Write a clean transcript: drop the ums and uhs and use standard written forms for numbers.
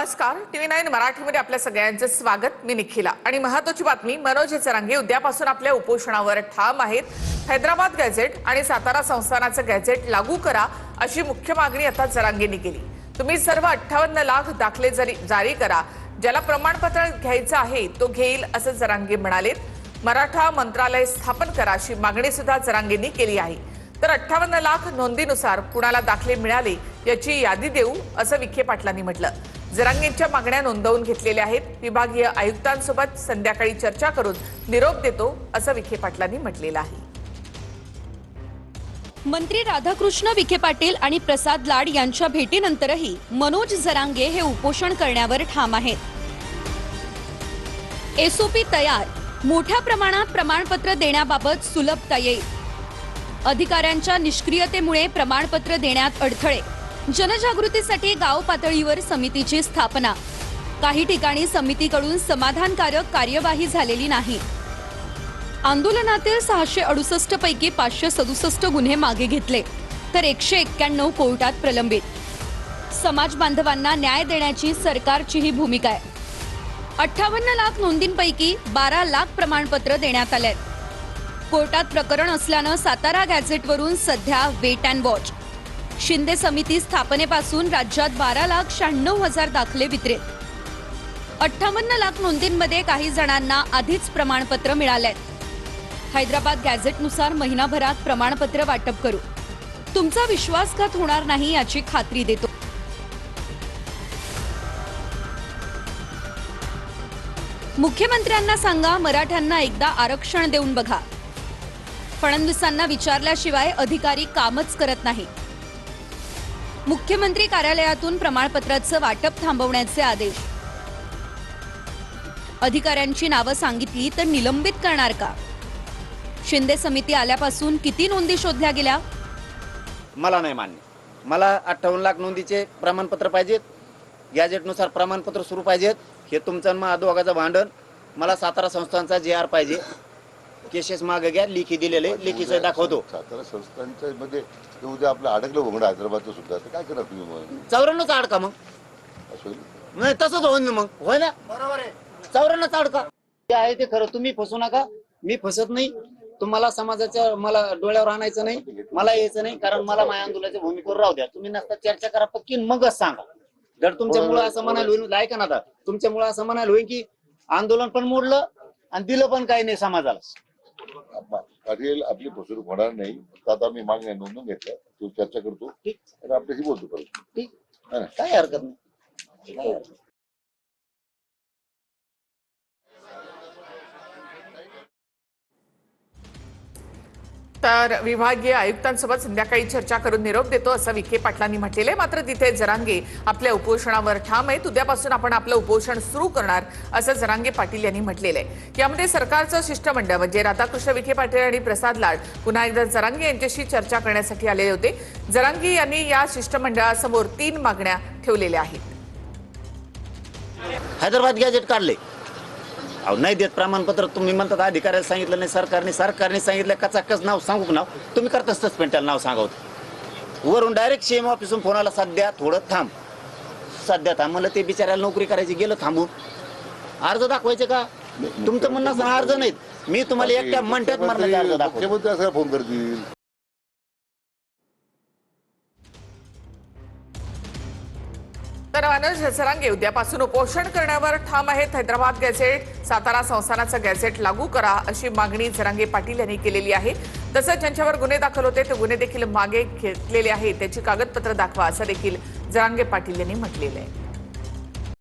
नमस्कार, TV9 मराठीमध्ये आपल्या सगळ्यांचे स्वागत। मी निखिला आणि महत्त्वाची बातमी, मनोज जरांगे उद्यापासून आपल्या उपोषणावर ठाम आहेत। हैदराबाद गॅझेट आणि सातारा संस्थानाचं गॅझेट लागू करा अशी मुख्य मागणी आता जरांगेंनी केली। तुम्ही सर्व 58 लाख दाखले जारी करा, ज्याला प्रमाणपत्र घ्यायचं आहे तो घेईल असं जरांगे म्हणाले। मराठा मंत्रालय स्थापन करा अशी मागणी सुद्धा जरांगेंनी केली आहे। तर 58 लाख नोंदीनुसार कुणाला दाखले मिळाले याची यादी देऊ असं विखे पाटलांनी म्हटलं। जरांगेंच्या मागण्या नोंदवून घेतलेल्या आहेत। विभागीय आयुक्तांसोबत संध्याकाळी चर्चा करून निरोप देतो असं विखे पाटलांनी म्हटलेलं आहे। मंत्री राधाकृष्ण विखे पाटील आणि प्रसाद लाड यांच्या भेटीनंतरही मनोज जरांगे हे उपोषण करण्यावर ठाम आहेत। एसओपी तयार, मोठ्या प्रमाणात प्रमाणपत्र देण्याबाबत सुलभता येईल। अधिकाऱ्यांच्या निष्क्रियतेमुळे प्रमाणपत्र देण्यात अडथळे, जनजागृतीसाठी गाव पातळीवर समितीची स्थापना। काही ठिकाणी समितीकडून समाधानकारक कार्यवाही झालेली नाही। आंदोलनातील 668 पैकी 567 गुन्हे मागे घेतले, तर 191 कोर्टात प्रलंबित। समाज बांधवांना न्याय देण्याची सरकारची ही भूमिका आहे। 58 लाख नोंदींपैकी 12 लाख प्रमाणपत्र देण्यात आले। कोर्टात प्रकरण असल्यानं सातारा गॅझेटवरून सध्या वेट अँड वॉच। शिंदे समिती स्थापनेपासून राज्यात 12,96,000 दाखले वितरित। 58 लाख नोंदींमध्ये काही जणांना आधीच प्रमाणपत्र मिळाले। हैदराबाद गॅझेटनुसार महिनाभरात प्रमाणपत्र वाटप करू। तुमचा विश्वासघात होणार नाही याची खात्री देतो। मुख्यमंत्र्यांना सांगा, मराठ्यांना एकदा आरक्षण देऊन बघा। फडणवीसांना विचारल्याशिवाय अधिकारी कामच करत नाही। मुख्यमंत्री कार्यालयातून प्रमाणपत्राचं वाटप थांबवण्याचे आदेश। अधिकाऱ्यांची नावं सांगितली तर निलंबित करणार का? शिंदे समिती आल्यापासून किती नोंदी शोधल्या गेल्या? मला नाही मान्य। मला 58 लाख नोंदीचे प्रमाणपत्र पाहिजेत, गॅझेटनुसार प्रमाणपत्र सुरू पाहिजेत। हे तुमचं मग दोघांचं भांडण। मला सातारा संस्थांचा JR पाहिजे। केसेस मागे घ्या, लेखी दिलेले, लेखीचं दाखवतो। सातारा संस्थांच्या मध्ये उद्या आपलं अडकलं घोंगडं हैदराबादचं सुद्धा, तर काय करणार तुम्ही? मग 54च अडका। मग नाही तसंच होईन मग, होय ना? बरोबर आहे, 54च अडका। ते आहे ते खरं, तुम्ही फसू नका, मी फसत नाही। तुम्हाला समाजाच्या मला डोळ्यावर आणायचं नाही, मला यायचं नाही, कारण मला माझ्या आंदोलनाच्या भूमिकेवर राहू द्या। तुम्ही नसता चर्चा करा पक्की, मगच सांगा। जर तुमच्यामुळे असं म्हणायला होईल, ऐका ना, आता तुमच्यामुळे असं म्हणायला होईल की आंदोलन पण मोडलं आणि दिलं पण काही नाही समाजाला। पाटील, आपली फसवणूक होणार नाही। आता मी मागण्या नोंदून घेतल्या, तू चर्चा करतो आणि आपल्याशी बोलतो। ठीक, काय हरकत नाही। तर विभागीय आयुक्तांसोबत संध्याकाळी चर्चा करून निरोप देतो असं विखे पाटलांनी म्हटलेलं आहे। मात्र तिथे जरांगे आपल्या उपोषणावर ठाम आहेत। उद्यापासून आपण आपलं उपोषण सुरू करणार असं जरांगे पाटील यांनी म्हटलेलं आहे। यामध्ये सरकारचं शिष्टमंडळ म्हणजे राधाकृष्ण विखे पाटील आणि प्रसाद लाड पुन्हा एकदा जरांगे यांच्याशी चर्चा करण्यासाठी आलेले होते। जरांगे यांनी या शिष्टमंडळासमोर 3 मागण्या ठेवलेल्या आहेत। हैदराबाद गॅझेट काढले, अहो नाही देत प्रमाणपत्र। तुम्ही म्हणतात अधिकाऱ्याला सांगितलं नाही, सरकारने सांगितलं, कचाकच नाव सांगू नाव तुम्ही करता सस्पेंड, नाव सांगत वरून डायरेक्ट CM ऑफिसून फोन आला, सध्या थोडं थांब, सध्या थांब। मला ते बिचाऱ्याला नोकरी करायची, गेलं थांबून। अर्ज दाखवायचे का? तुमचं म्हणणं असं अर्ज नाहीत, मी तुम्हाला एकट्या मिनिटात मारण्याचे अर्ज दाखवतो। फोन करतील। तर मनोज जरांगे उद्यापासून उपोषण करण्यावर ठाम आहेत। हैदराबाद गॅझेट, सातारा संस्थानाचं गॅझेट लागू करा अशी मागणी जरांगे पाटील यांनी केलेली आहे। तसंच ज्यांच्यावर गुन्हे दाखल होते ते गुन्हे देखील मागे घेतलेले आहेत, त्याची कागदपत्र दाखवा असं देखील जरांगे पाटील यांनी म्हटलेलं आहे।